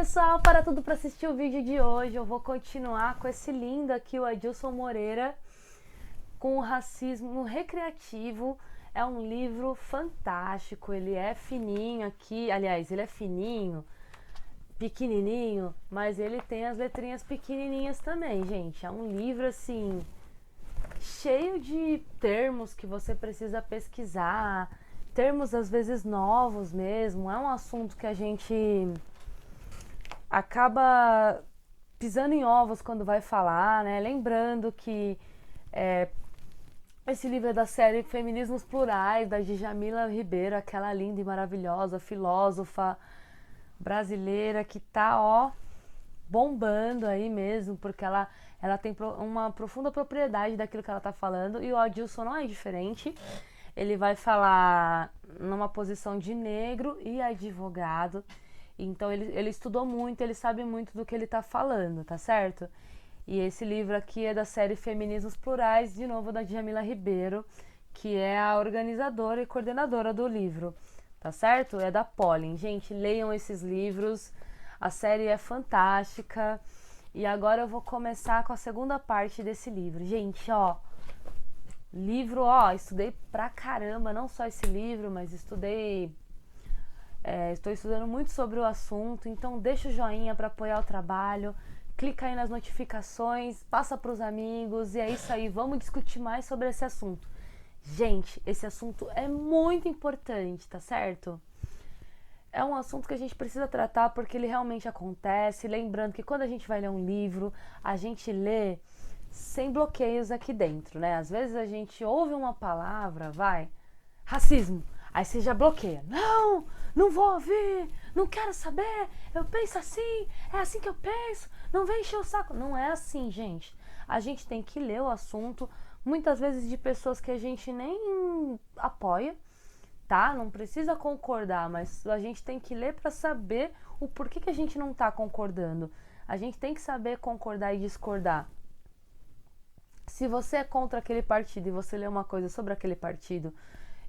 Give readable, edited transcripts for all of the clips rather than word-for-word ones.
pessoal, para tudo para assistir o vídeo de hoje. Eu vou continuar com esse lindo aqui, o Adilson Moreira, com o racismo recreativo. É um livro fantástico, ele é fininho aqui, aliás, ele é fininho, pequenininho, mas ele tem as letrinhas pequenininhas também, gente. É um livro assim, cheio de termos que você precisa pesquisar, termos às vezes novos mesmo. É um assunto que a gente acaba pisando em ovos quando vai falar, né? Lembrando que esse livro é da série Feminismos Plurais, da Djamila Ribeiro, aquela linda e maravilhosa filósofa brasileira que tá, ó, bombando aí mesmo, porque ela tem uma profunda propriedade daquilo que ela tá falando, e o Adilson não é diferente. Ele vai falar numa posição de negro e advogado. Então ele estudou muito, ele sabe muito do que ele tá falando, tá certo? E esse livro aqui é da série Feminismos Plurais, de novo da Djamila Ribeiro, que é a organizadora e coordenadora do livro, tá certo? É da Pollen. Gente, leiam esses livros, a série é fantástica. E agora eu vou começar com a segunda parte desse livro. Gente, ó, livro, ó, estudei pra caramba, não só esse livro, mas estou estudando muito sobre o assunto, então deixa o joinha para apoiar o trabalho, clica aí nas notificações, passa para os amigos, e é isso aí, vamos discutir mais sobre esse assunto. Gente, esse assunto é muito importante, tá certo? É um assunto que a gente precisa tratar porque ele realmente acontece, lembrando que quando a gente vai ler um livro, a gente lê sem bloqueios aqui dentro, né? Às vezes a gente ouve uma palavra, racismo, aí você já bloqueia. Não, não vou ouvir, não quero saber, eu penso assim, é assim que eu penso, não vem encher o saco. Não é assim, gente. A gente tem que ler o assunto, muitas vezes de pessoas que a gente nem apoia, tá? Não precisa concordar, mas a gente tem que ler para saber o porquê que a gente não tá concordando. A gente tem que saber concordar e discordar. Se você é contra aquele partido e você lê uma coisa sobre aquele partido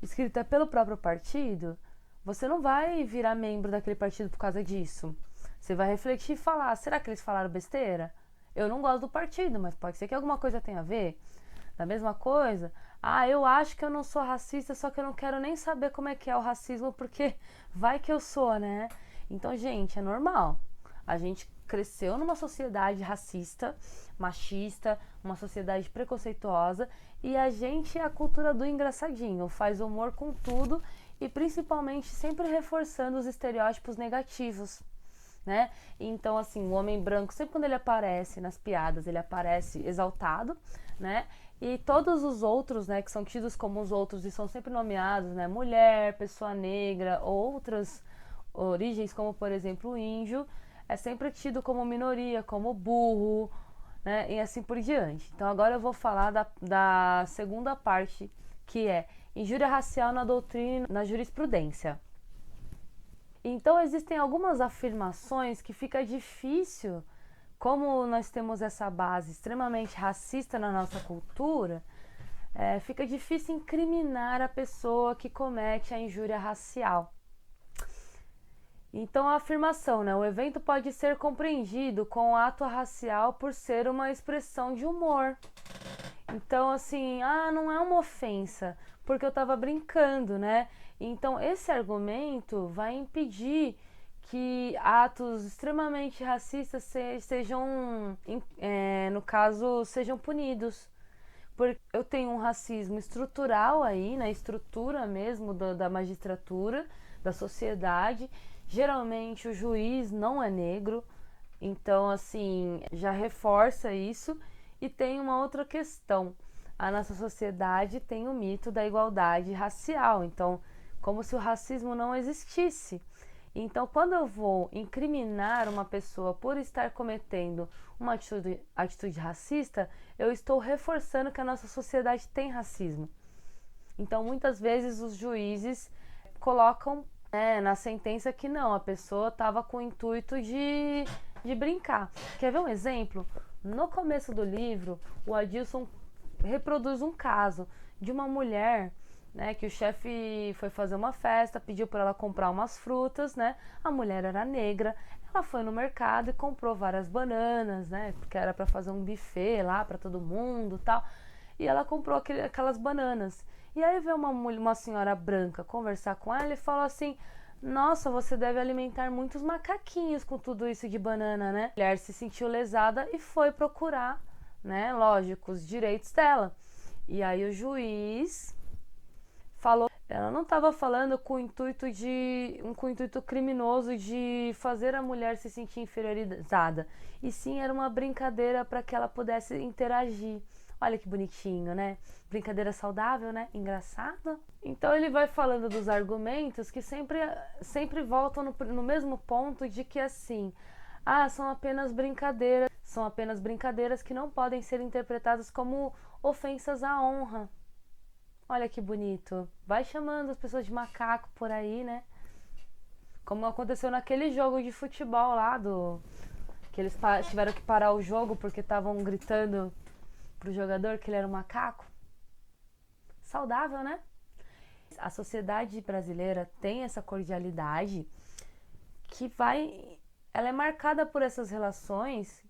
escrita pelo próprio partido, você não vai virar membro daquele partido por causa disso. Você vai refletir e falar, será que eles falaram besteira? Eu não gosto do partido, mas pode ser que alguma coisa tenha a ver. Da mesma coisa, eu acho que eu não sou racista, só que eu não quero nem saber como é que é o racismo, porque vai que eu sou, né? Então, gente, é normal. A gente cresceu numa sociedade racista, machista, uma sociedade preconceituosa, e a gente é a cultura do engraçadinho, faz humor com tudo e principalmente sempre reforçando os estereótipos negativos, né? Então, assim, o homem branco, sempre quando ele aparece nas piadas, ele aparece exaltado, né? E todos os outros, né, que são tidos como os outros e são sempre nomeados, né? Mulher, pessoa negra, outras origens, como por exemplo o índio, é sempre tido como minoria, como burro, né? E assim por diante. Então agora eu vou falar da segunda parte, que é injúria racial na doutrina e na jurisprudência. Então existem algumas afirmações que fica difícil, como nós temos essa base extremamente racista na nossa cultura, fica difícil incriminar a pessoa que comete a injúria racial. Então a afirmação, né? O evento pode ser compreendido com o ato racial por ser uma expressão de humor. Então, assim, não é uma ofensa, porque eu tava brincando, né? Então, esse argumento vai impedir que atos extremamente racistas sejam, no caso, sejam punidos. Porque eu tenho um racismo estrutural aí, na estrutura mesmo da magistratura, da sociedade. Geralmente o juiz não é negro, então assim, já reforça isso. E tem uma outra questão, a nossa sociedade tem o mito da igualdade racial, então como se o racismo não existisse. Então quando eu vou incriminar uma pessoa por estar cometendo uma atitude racista, eu estou reforçando que a nossa sociedade tem racismo. Então muitas vezes os juízes colocam na sentença que não, a pessoa estava com o intuito de brincar. Quer ver um exemplo? No começo do livro, o Adilson reproduz um caso de uma mulher, né, que o chefe foi fazer uma festa, pediu para ela comprar umas frutas, né? A mulher era negra, Ela foi no mercado e comprou várias bananas, né? Porque era para fazer um buffet lá para todo mundo, tal. E ela comprou aquelas bananas. E aí veio uma senhora branca conversar com ela e falou assim: nossa, você deve alimentar muitos macaquinhos com tudo isso de banana, né? A mulher se sentiu lesada e foi procurar, né? Lógico, os direitos dela. E aí o juiz falou, ela não estava falando com o intuito com o intuito criminoso de fazer a mulher se sentir inferiorizada, e sim era uma brincadeira para que ela pudesse interagir. Olha que bonitinho, né? Brincadeira saudável, né? Engraçado. Então ele vai falando dos argumentos que sempre voltam no mesmo ponto de que assim, são apenas brincadeiras que não podem ser interpretadas como ofensas à honra. Olha que bonito. Vai chamando as pessoas de macaco por aí, né? Como aconteceu naquele jogo de futebol lá que eles tiveram que parar o jogo porque estavam gritando pro jogador que ele era um macaco. Saudável, né? A sociedade brasileira tem essa cordialidade que ela é marcada por essas relações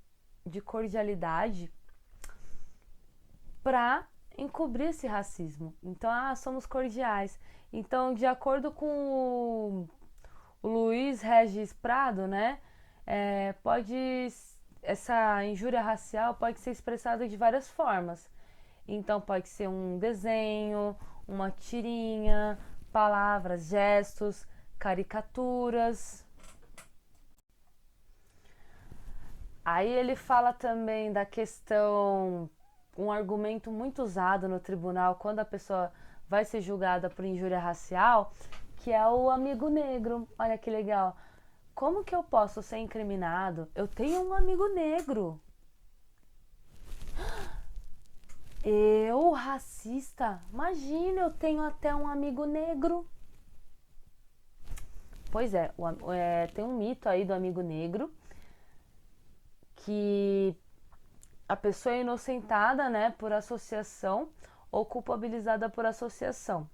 de cordialidade para encobrir esse racismo. Então, somos cordiais. Então, de acordo com o Luiz Regis Prado, né, essa injúria racial pode ser expressada de várias formas. Então, pode ser um desenho, uma tirinha, palavras, gestos, caricaturas. Aí ele fala também da questão, um argumento muito usado no tribunal quando a pessoa vai ser julgada por injúria racial, que é o amigo negro. Olha que legal. Como que eu posso ser incriminado? Eu tenho um amigo negro. Eu, racista? Imagina, eu tenho até um amigo negro. Pois tem um mito aí do amigo negro, que a pessoa é inocentada, né, por associação ou culpabilizada por associação.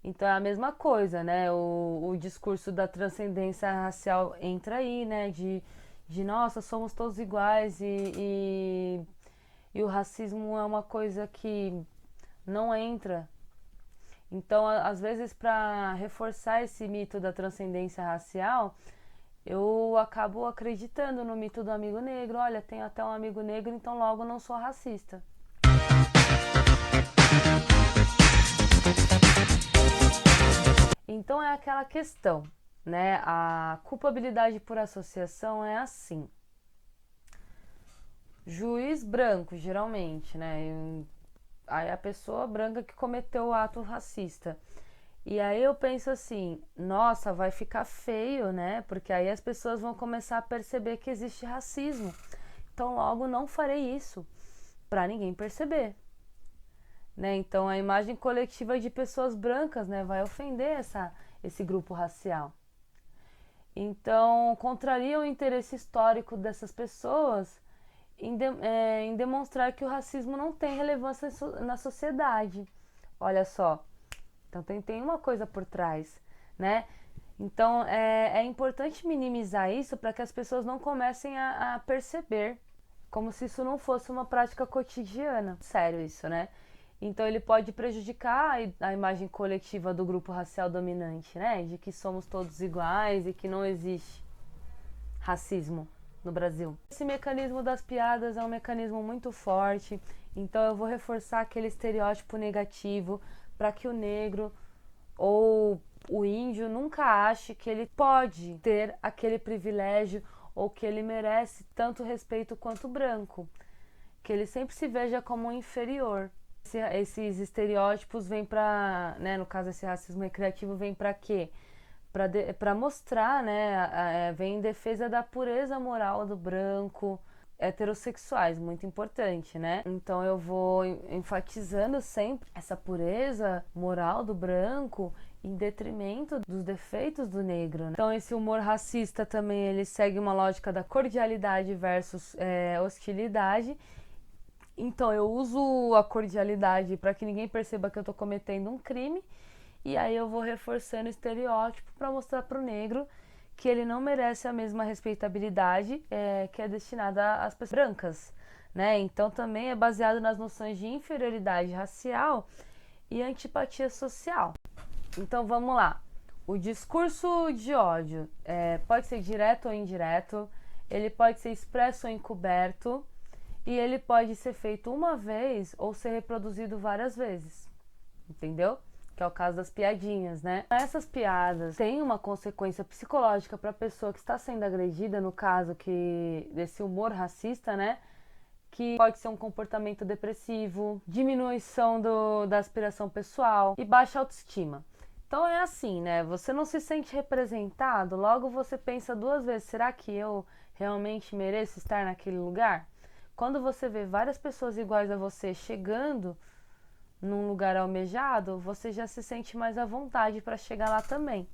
Então é a mesma coisa, né? O discurso da transcendência racial entra aí, né? De nossa, somos todos iguais e o racismo é uma coisa que não entra. Então, às vezes, para reforçar esse mito da transcendência racial, eu acabo acreditando no mito do amigo negro. Olha, tenho até um amigo negro, então logo não sou racista. Então é aquela questão, né? A culpabilidade por associação é assim. Juiz branco, geralmente, né? Aí a pessoa branca que cometeu o ato racista. E aí eu penso assim, nossa, vai ficar feio, né? Porque aí as pessoas vão começar a perceber que existe racismo. Então logo não farei isso, para ninguém perceber. Né? Então a imagem coletiva de pessoas brancas, né, vai ofender esse grupo racial. Então contraria o interesse histórico dessas pessoas em demonstrar que o racismo não tem relevância na sociedade. Olha só, então tem uma coisa por trás, né? Então é importante minimizar isso para que as pessoas não comecem a perceber, como se isso não fosse uma prática cotidiana. Sério isso, né? Então ele pode prejudicar a imagem coletiva do grupo racial dominante, né? De que somos todos iguais e que não existe racismo no Brasil. Esse mecanismo das piadas é um mecanismo muito forte, então eu vou reforçar aquele estereótipo negativo para que o negro ou o índio nunca ache que ele pode ter aquele privilégio ou que ele merece tanto respeito quanto o branco, que ele sempre se veja como um inferior. Esses estereótipos vêm para, né, no caso esse racismo recreativo vem para quê? Para mostrar, né, vem em defesa da pureza moral do branco, heterossexuais, muito importante, né? Então eu vou enfatizando sempre essa pureza moral do branco em detrimento dos defeitos do negro, né? Então esse humor racista também ele segue uma lógica da cordialidade versus hostilidade. Então eu uso a cordialidade para que ninguém perceba que eu estou cometendo um crime, e aí eu vou reforçando o estereótipo para mostrar para o negro que ele não merece a mesma respeitabilidade que é destinada às pessoas brancas, né? Então também é baseado nas noções de inferioridade racial e antipatia social. Então vamos lá. O discurso de ódio pode ser direto ou indireto, ele pode ser expresso ou encoberto, e ele pode ser feito uma vez ou ser reproduzido várias vezes, entendeu? Que é o caso das piadinhas, né? Essas piadas têm uma consequência psicológica para a pessoa que está sendo agredida, no caso que desse humor racista, né? Que pode ser um comportamento depressivo, diminuição da aspiração pessoal e baixa autoestima. Então é assim, né? Você não se sente representado, logo você pensa duas vezes: será que eu realmente mereço estar naquele lugar? Quando você vê várias pessoas iguais a você chegando num lugar almejado, você já se sente mais à vontade para chegar lá também.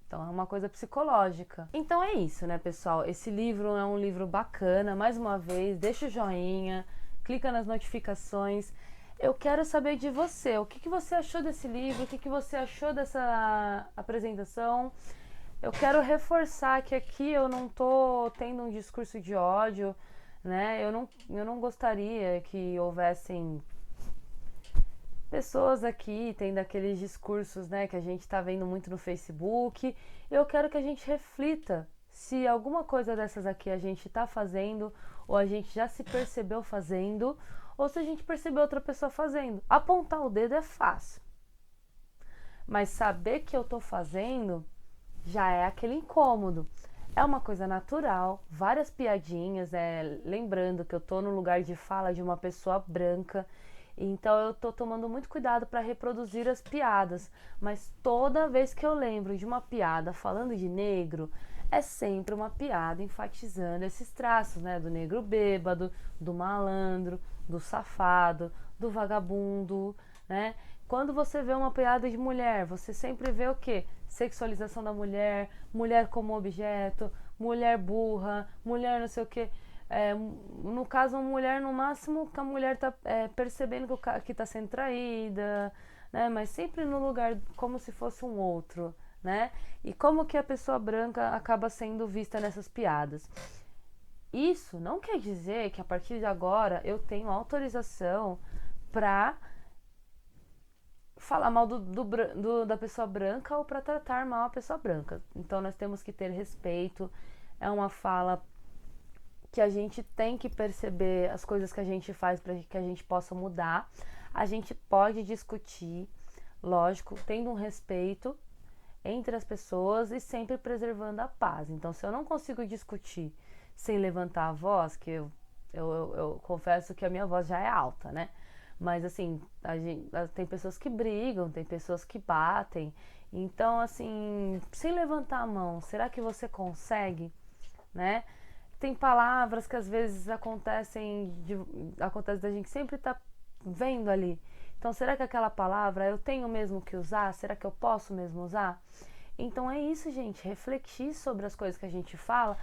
Então é uma coisa psicológica. Então é isso, né, pessoal? Esse livro é um livro bacana. Mais uma vez, deixa o joinha, clica nas notificações. Eu quero saber de você. O que você achou desse livro? O que você achou dessa apresentação? Eu quero reforçar que aqui eu não tô tendo um discurso de ódio, né? Eu não gostaria que houvessem pessoas aqui tendo aqueles discursos, né, que a gente tá vendo muito no Facebook. Eu quero que a gente reflita se alguma coisa dessas aqui a gente tá fazendo, ou a gente já se percebeu fazendo, ou se a gente percebeu outra pessoa fazendo. Apontar o dedo é fácil, mas saber que eu tô fazendo já é aquele incômodo. É uma coisa natural, várias piadinhas, lembrando que eu tô no lugar de fala de uma pessoa branca, então eu tô tomando muito cuidado para reproduzir as piadas, mas toda vez que eu lembro de uma piada falando de negro, é sempre uma piada enfatizando esses traços, né, do negro bêbado, do malandro, do safado, do vagabundo, né? Quando você vê uma piada de mulher, você sempre vê o quê? Sexualização da mulher, mulher como objeto, mulher burra, mulher não sei o quê. No caso, uma mulher, no máximo, que a mulher tá percebendo que tá sendo traída, né? Mas sempre no lugar como se fosse um outro, né? E como que a pessoa branca acaba sendo vista nessas piadas? Isso não quer dizer que a partir de agora eu tenho autorização pra falar mal da pessoa branca ou para tratar mal a pessoa branca. Então nós temos que ter respeito. É uma fala que a gente tem que perceber as coisas que a gente faz para que a gente possa mudar. A gente pode discutir, lógico, tendo um respeito entre as pessoas e sempre preservando a paz. Então, se eu não consigo discutir sem levantar a voz, que eu confesso que a minha voz já é alta, né? Mas assim, tem pessoas que brigam, tem pessoas que batem. Então, assim, sem levantar a mão, será que você consegue, né? Tem palavras que às vezes acontece da gente sempre estar vendo ali. Então, será que aquela palavra eu tenho mesmo que usar? Será que eu posso mesmo usar? Então é isso, gente, refletir sobre as coisas que a gente fala.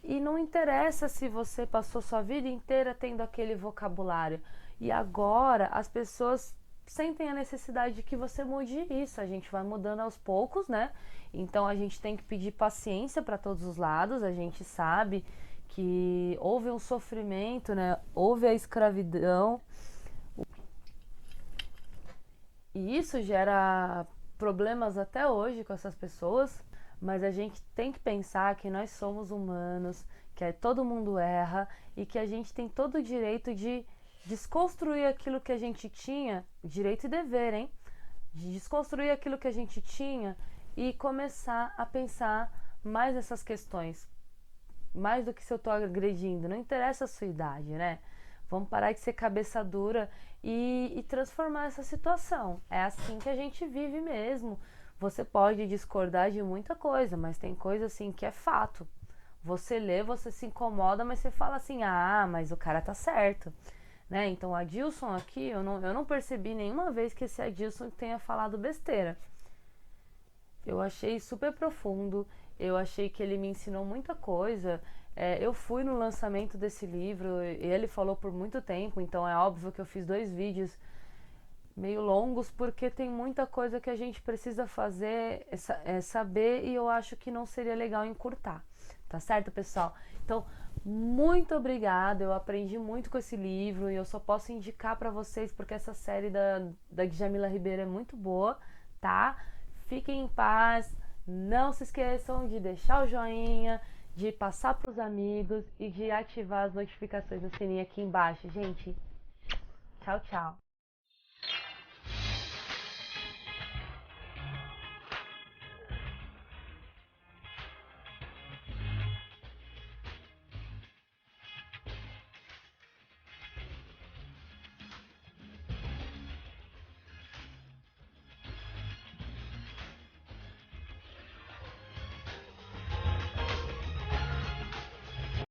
E não interessa se você passou sua vida inteira tendo aquele vocabulário. E agora as pessoas sentem a necessidade de que você mude isso. A gente vai mudando aos poucos, né? Então a gente tem que pedir paciência para todos os lados. A gente sabe que houve um sofrimento, né? Houve a escravidão. E isso gera problemas até hoje com essas pessoas. Mas a gente tem que pensar que nós somos humanos, que todo mundo erra e que a gente tem todo o direito de desconstruir aquilo que a gente tinha, direito e dever, hein? De desconstruir aquilo que a gente tinha e começar a pensar mais nessas questões. Mais do que se eu tô agredindo, não interessa a sua idade, né? Vamos parar de ser cabeça dura e transformar essa situação. É assim que a gente vive mesmo. Você pode discordar de muita coisa, mas tem coisa assim que é fato. Você lê, você se incomoda, mas você fala assim: ah, mas o cara tá certo, né? Então, o Adilson aqui, eu não percebi nenhuma vez que esse Adilson tenha falado besteira. Eu achei super profundo, eu achei que ele me ensinou muita coisa. Eu fui no lançamento desse livro, ele falou por muito tempo, então é óbvio que eu fiz 2 vídeos meio longos, porque tem muita coisa que a gente precisa fazer, saber, e eu acho que não seria legal encurtar. Tá certo, pessoal? Então, muito obrigada. Eu aprendi muito com esse livro e eu só posso indicar para vocês porque essa série da Djamila Ribeiro é muito boa, tá? Fiquem em paz. Não se esqueçam de deixar o joinha, de passar para os amigos e de ativar as notificações do sininho aqui embaixo, gente. Tchau, tchau.